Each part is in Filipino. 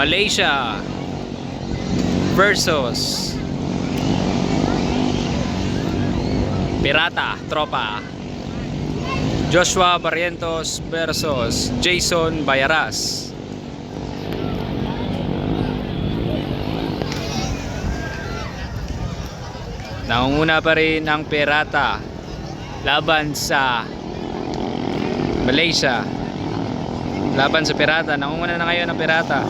Malaysia versus Pirata Tropa. Joshua Barrientos versus Jason Bayaras. Nangunguna pa rin ang Pirata laban sa Malaysia. Laban sa Pirata. Nangunguna na ngayon ang Pirata.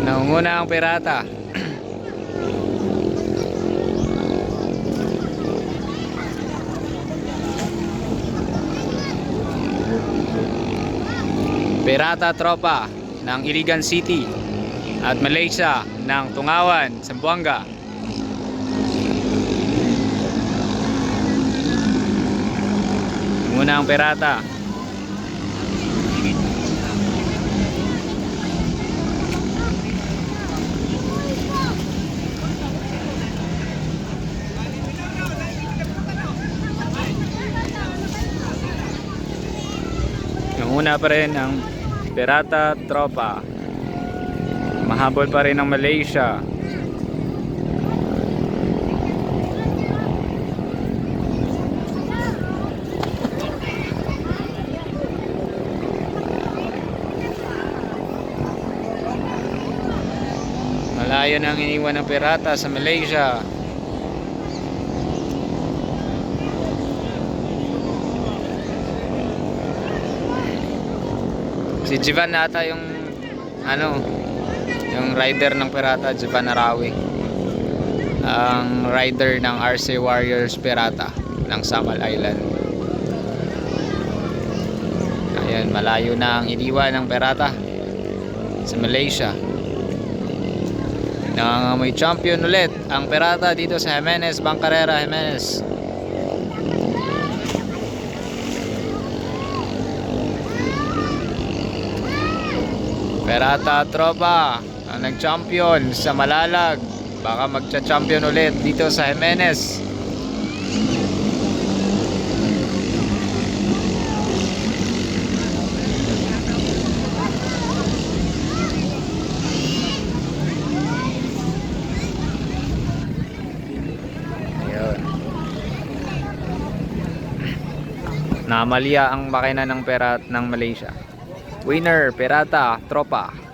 Nangunguna ang Pirata. Pirata Tropa ng Iligan City at Malaysia ng Tungawan, Zamboanga. Nangunguna ang Pirata. Nangunguna pa rin ang Pirata Tropa. Mahabol pa rin ang Malaysia. Malayo nang iniwan ng Pirata sa Malaysia. Si Jivan nata yung yung rider ng Pirata, Jivan Arawi. Ang rider ng RC Warriors Pirata ng Samal Island. Ayan, malayo na ang iniwan ng Pirata sa Malaysia. Nangangamoy champion ulit ang Pirata dito sa Jimenez, Bangcarrera, Jimenez. Pirata Tropa ang nag-champion sa Malalag, baka magcha-champion ulit dito sa Jimenez. Ayun. Namalya ang makina ng Pirata ng Malaysia. Winner, Pirata Tropa.